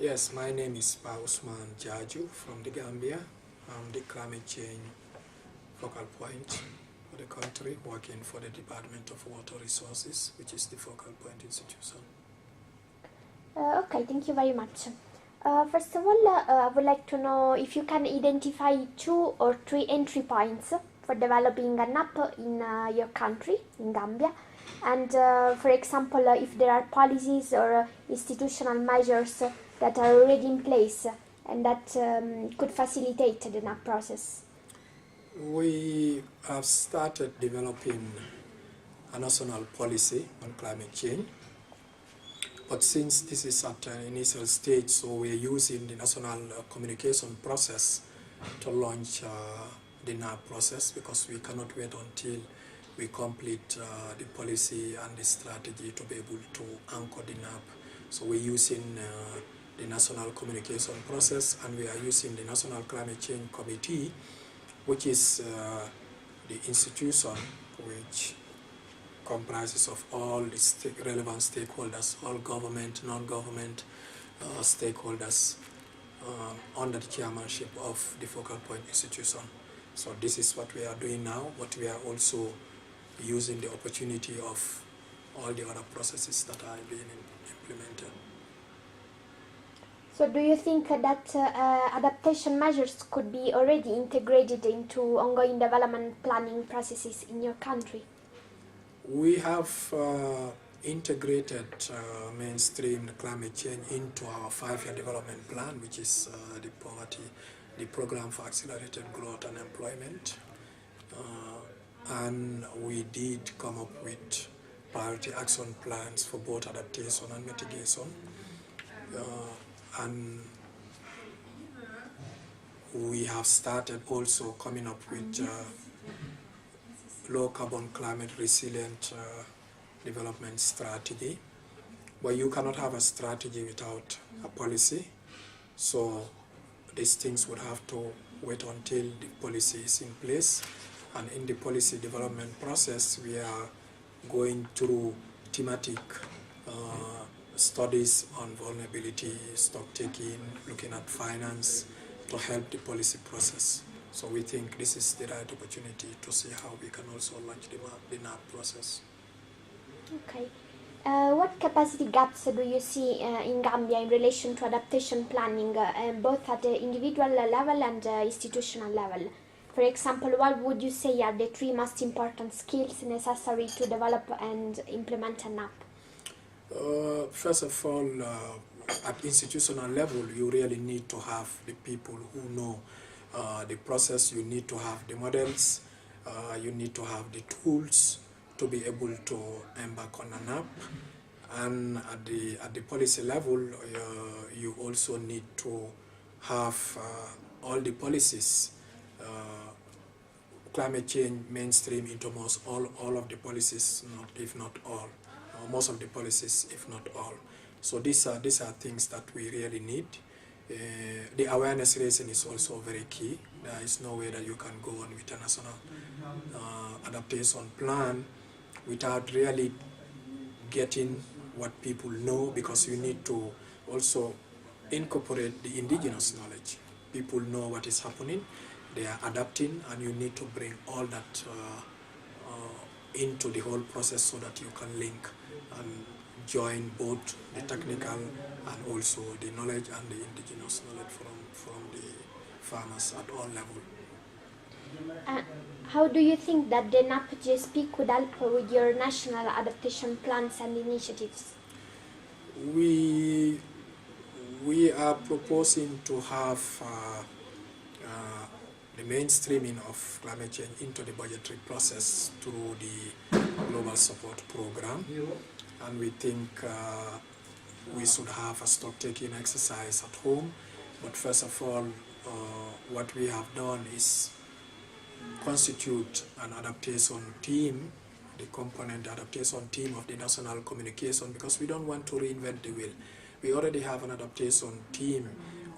Yes, my name is Ousman JarJu from the Gambia. I'm the climate change focal point for the country, working for the Department of Water Resources, which is the focal point institution. Okay, thank you very much. First of all, I would like to know if you can identify 2 or 3 entry points for developing a NAP in your country, in Gambia. And for example, if there are policies or institutional measures that are already in place and that could facilitate the NAP process. We have started developing a national policy on climate change. But since this is at an initial stage, so we're using the national communication process to launch the NAP process, because we cannot wait until we complete the policy and the strategy to be able to anchor the NAP. So we're using the national communication process, and we are using the National Climate Change Committee, which is the institution which comprises of all the relevant stakeholders, all government, non-government stakeholders under the chairmanship of the focal point institution. So this is what we are doing now, but we are also using the opportunity of all the other processes that are being implemented. So do you think that adaptation measures could be already integrated into ongoing development planning processes in your country? We have integrated mainstream climate change into our 5-year development plan, which is the program for accelerated growth and employment. And we did come up with priority action plans for both adaptation and mitigation. And we have started also coming up with low carbon climate resilient development strategy. But you cannot have a strategy without a policy. So these things would have to wait until the policy is in place. And in the policy development process, we are going through thematic studies on vulnerability, stock taking, looking at finance to help the policy process. So we think this is the right opportunity to see how we can also launch the NAP process. Okay. What capacity gaps do you see in Gambia in relation to adaptation planning, both at the individual level and institutional level? For example, what would you say are the 3 most important skills necessary to develop and implement a NAP? First of all, at institutional level, you really need to have the people who know the process. You need to have the models, you need to have the tools to be able to embark on a NAP. And at the policy level, you also need to have all the policies, climate change mainstream into most all of the policies, if not all, most of the policies, if not all. So these are things that we really need. The awareness raising is also very key. There is no way that you can go on with a national adaptation plan without really getting what people know, because you need to also incorporate the indigenous knowledge. People know what is happening, they are adapting, and you need to bring all that into the whole process so that you can link and join both the technical and also the knowledge and the indigenous knowledge from the farmers at all levels. How do you think that the NAP-GSP could help with your national adaptation plans and initiatives? We are proposing to have the mainstreaming of climate change into the budgetary process through the Global Support Program. And we think we should have a stock-taking exercise at home. But first of all, what we have done is constitute an adaptation team, the component adaptation team of the national communication, because we don't want to reinvent the wheel. We already have an adaptation team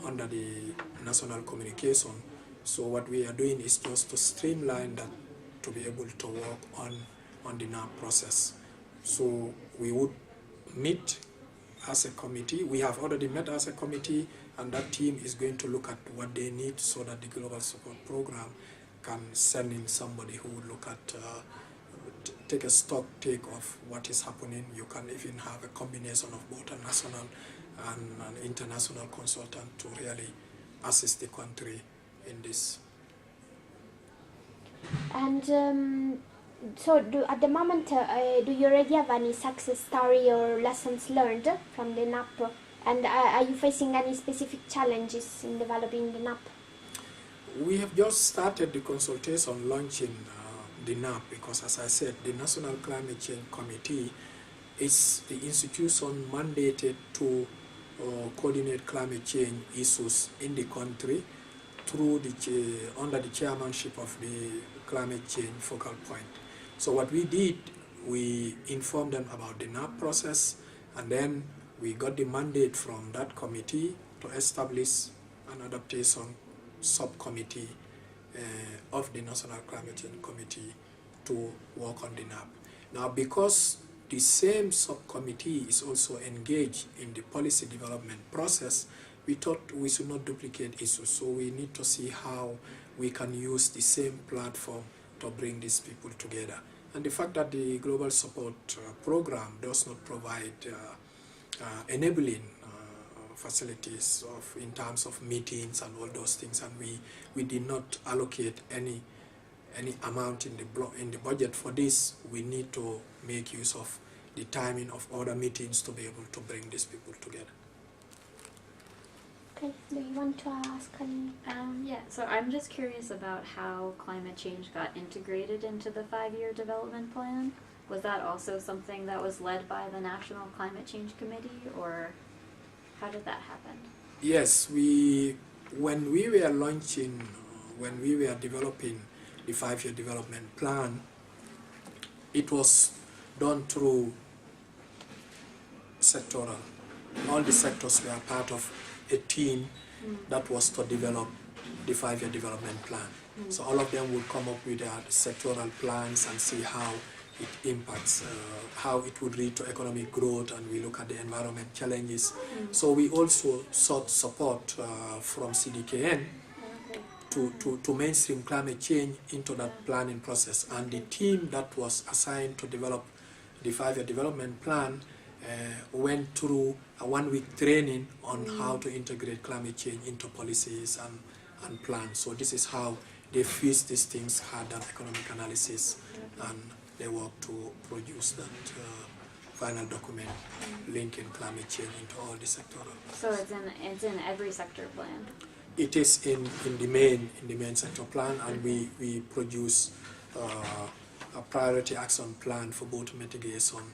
under the national communication. So what we are doing is just to streamline that to be able to work on the NAP process. So we would meet as a committee. We have already met as a committee, and that team is going to look at what they need so that the global support program can send in somebody who will look at, take a stock take of what is happening. You can even have a combination of both a national and an international consultant to really assist the country in this. And so at the moment, do you already have any success story or lessons learned from the NAP? And are you facing any specific challenges in developing the NAP? We have just started the consultation launching the NAP because, as I said, the National Climate Change Committee is the institution mandated to coordinate climate change issues in the country through under the chairmanship of the Climate Change Focal Point. So what we did, we informed them about the NAP process, and then we got the mandate from that committee to establish an adaptation subcommittee of the National Climate Change Committee to work on the NAP. Now, because the same subcommittee is also engaged in the policy development process, we thought we should not duplicate issues, so we need to see how we can use the same platform to bring these people together. And the fact that the Global Support Program does not provide enabling facilities in terms of meetings and all those things, and we did not allocate any amount in the budget for this, we need to make use of the timing of other meetings to be able to bring these people together. Okay, do you want to ask any? Yeah, so I'm just curious about how climate change got integrated into the 5-year development plan. Was that also something that was led by the National Climate Change Committee, or how did that happen? Yes, when we were developing the 5-year development plan, it was done through sectoral. All the sectors were part of a team that was to develop the 5-year development plan. So all of them would come up with their sectoral plans and see how it impacts, how it would lead to economic growth, and we look at the environment challenges. So we also sought support from CDKN to mainstream climate change into that planning process. And the team that was assigned to develop the 5-year development plan went through a 1-week training on how to integrate climate change into policies and plans. So this is how they fused these things, had an economic analysis, and they worked to produce that final document linking climate change into all the sectoral. So it's in every sector plan? It is in the main sector plan, and we produce a priority action plan for both mitigation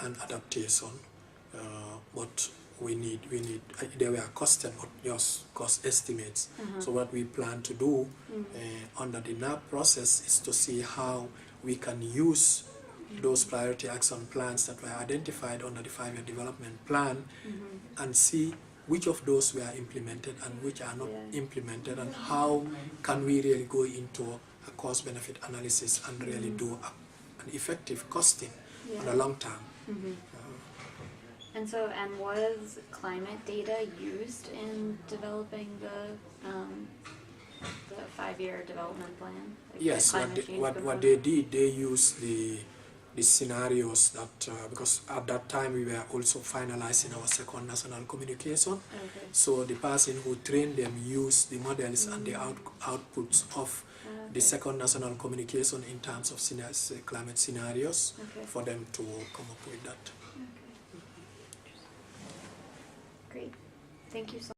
and adaptation. But we need they were costed, but just cost estimates. So what we plan to do under the NAP process is to see how we can use those priority action plans that were identified under the 5-year development plan and see which of those were implemented and which are not implemented, and how can we really go into a cost-benefit analysis and really do an effective costing on the long term. And was climate data used in developing the 5-year development plan? Like yes, what they did, they used the scenarios that, because at that time we were also finalizing our second national communication. So the person who trained them used the models and the outputs of the second national communication in terms of climate scenarios for them to come up with that. Great. Thank you so much.